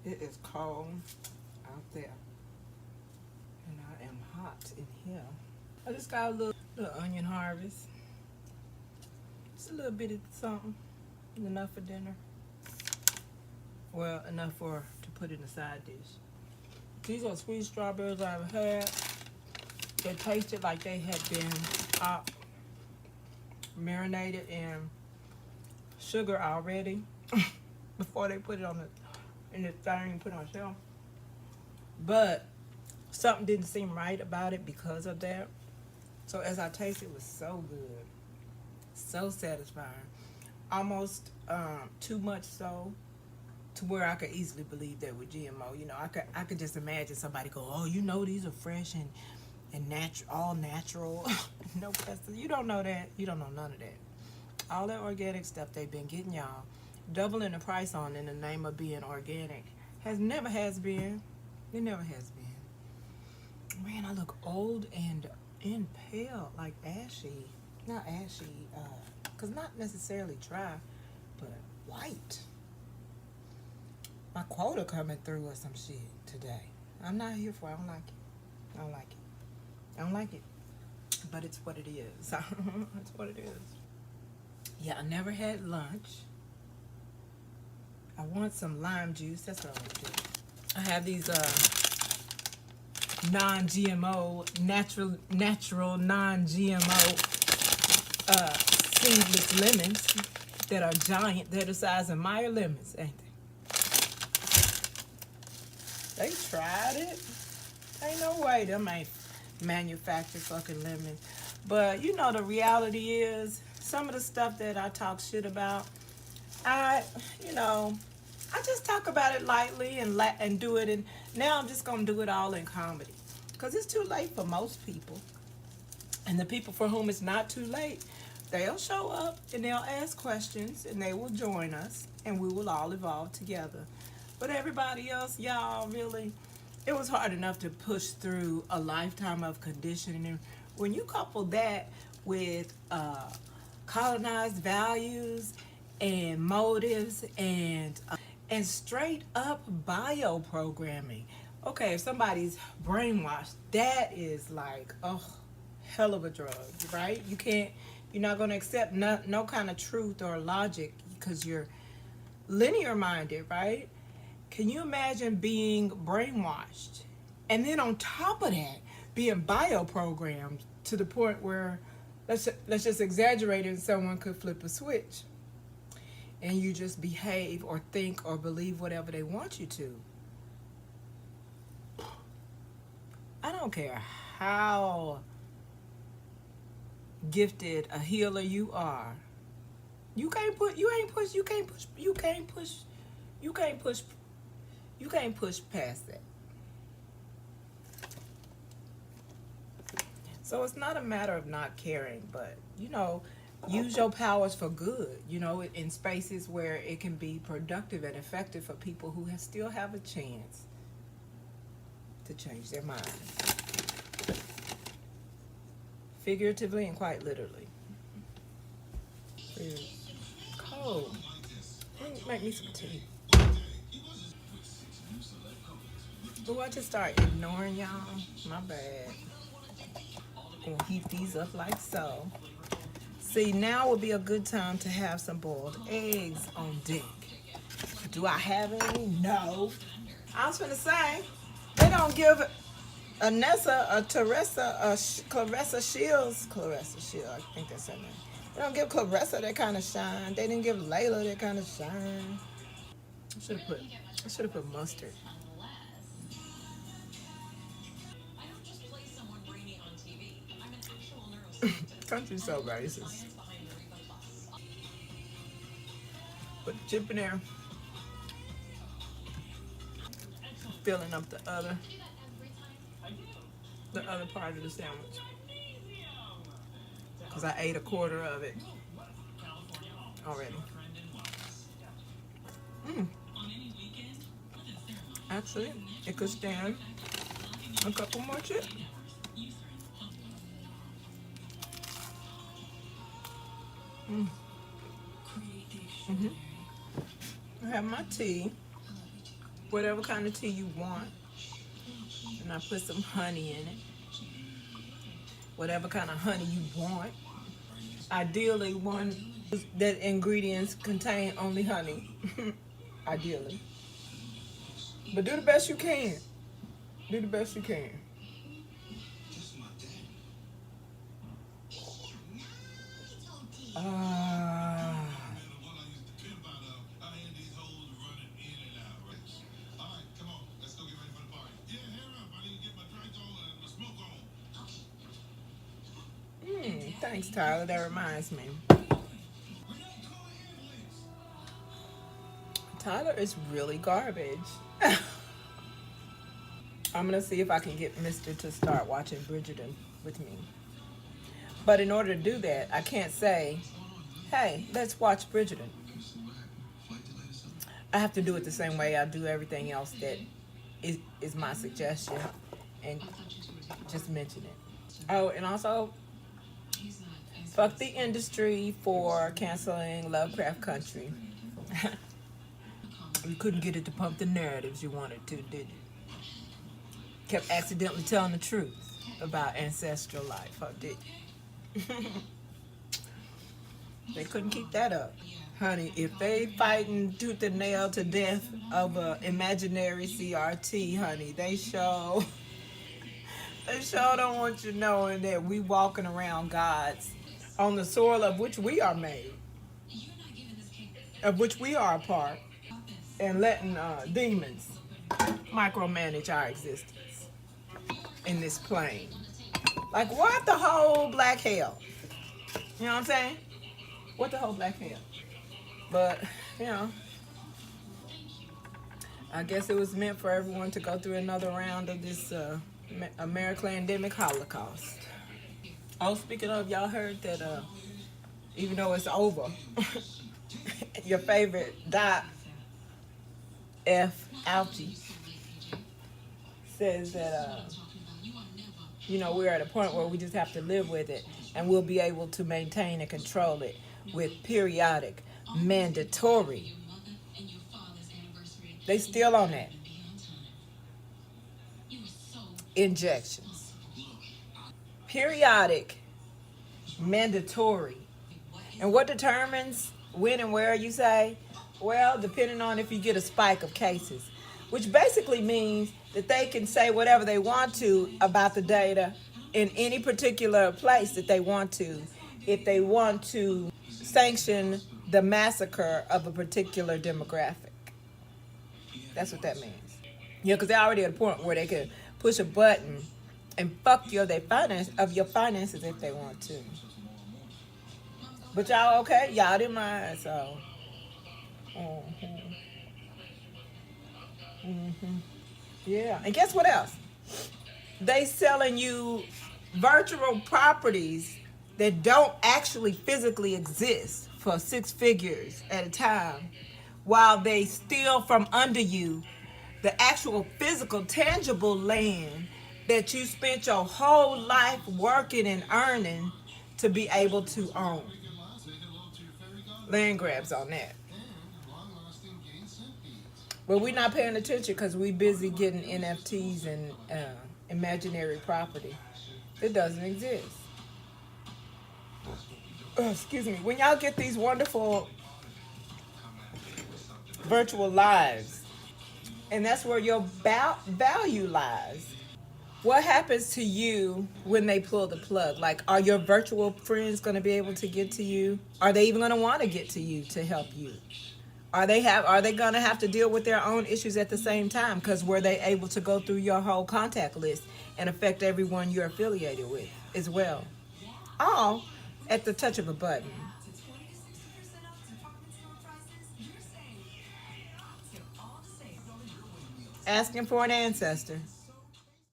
It is cold out there, and I am hot in here. I just got a little onion harvest. Just a little bit of something, enough for dinner. Well, enough to put in a side dish. These are sweet strawberries I've had. They tasted like they had been marinated in sugar already before they put it on in the thing put on shelf. But something didn't seem right about it because of that. So as I tasted, it was so good, so satisfying, almost too much so to where I could easily believe that with GMO. You know, I could just imagine somebody go, oh, you know, these are fresh and natural, all natural, no pesticides. You don't know that. You don't know none of that. All that organic stuff they've been getting y'all, doubling the price on in the name of being organic, never has been. It never has been. Man, I look old and pale, like ashy. Not ashy, cause not necessarily dry, but white. My quota coming through or some shit today. I'm not here for it. I don't like it. I don't like it. I don't like it. But it's what it is. It's what it is. Yeah, I never had lunch. I want some lime juice. That's what I want to do. I have these non-GMO, natural non-GMO seedless lemons that are giant. They're the size of Meyer lemons, ain't they? They tried it. Ain't no way them ain't manufactured fucking lemons. But you know, the reality is, some of the stuff that I talk shit about, I just talk about it lightly and do it, and now I'm just gonna do it all in comedy, because it's too late for most people, and the people for whom it's not too late, they'll show up and they'll ask questions and they will join us and we will all evolve together. But everybody else, y'all, really, it was hard enough to push through a lifetime of conditioning. When you couple that with colonized values and motives and straight up bio programming. Okay, if somebody's brainwashed, that is like hell of a drug, right? You're not gonna accept no kind of truth or logic because you're linear minded, right? Can you imagine being brainwashed and then on top of that being bio programmed to the point where let's just exaggerate it and someone could flip a switch and you just behave or think or believe whatever they want you to? I don't care how gifted a healer you are. You can't push past that. So it's not a matter of not caring, but use your powers for good, in spaces where it can be productive and effective for people who still have a chance to change their mind. Figuratively and quite literally. It's cold. Make me some tea. Oh, I just started ignoring y'all. My bad. Gonna heat these up like so. See, now would be a good time to have some boiled eggs on deck. Do I have any? No. I was gonna say, they don't give Clarissa Shields, I think that's her name. They don't give Clarissa that kind of shine. They didn't give Layla that kind of shine. I should have put mustard. Country's so racist. Put the chip in there. Filling up the other part of the sandwich. Because I ate a quarter of it already. Actually, it could stand a couple more chips. I have my tea. whatever kind of tea you want. And I put some honey in it. Whatever kind of honey you want. Ideally, one that ingredients contain only honey. Ideally. But do the best you can. Do the best you can. Ah. Thanks, Tyler. That reminds me. Tyler is really garbage. I'm going to see if I can get Mr. to start watching Bridgerton with me. But in order to do that, I can't say, hey, let's watch Bridgerton. I have to do it the same way I do everything else that is my suggestion and just mention it. Oh, and also, fuck the industry for canceling Lovecraft Country. You couldn't get it to pump the narratives you wanted to, did you? Kept accidentally telling the truth about ancestral life, huh, did you? They couldn't keep that up. Honey, if they fighting tooth and nail to death of a imaginary CRT, honey, they sure don't want you knowing that we walking around gods on the soil of which we are made, of which we are a part, and letting demons micromanage our existence in this plane. Like, what the whole black hell? You know what I'm saying? What the whole black hell? But, you know, I guess it was meant for everyone to go through another round of this Americlandemic Holocaust. Oh, speaking of, y'all heard that even though it's over, your favorite F. Alchie says that, you know, we're at a point where we just have to live with it, and we'll be able to maintain and control it with periodic, mandatory. They still on that. Injections. Periodic, mandatory. And what determines when and where, you say? Well, depending on if you get a spike of cases, which basically means that they can say whatever they want to about the data in any particular place that they want to, if they want to sanction the massacre of a particular demographic. That's what that means. Yeah, because they're already at a point where they could push a button and fuck your finances if they want to. But y'all okay? Y'all didn't mind, so. Yeah, and guess what else? They selling you virtual properties that don't actually physically exist for 6 figures at a time, while they steal from under you the actual physical, tangible land that you spent your whole life working and earning to be able to own. Land grabs on that. But we're not paying attention because we're busy getting NFTs and imaginary property that doesn't exist. Excuse me. When y'all get these wonderful virtual lives, and that's where your value lies. What happens to you when they pull the plug? Like, are your virtual friends going to be able to get to you? Are they even going to want to get to you to help you? Are they going to have to deal with their own issues at the same time? Because were they able to go through your whole contact list and affect everyone you're affiliated with as well? All at the touch of a button. Asking for an ancestor.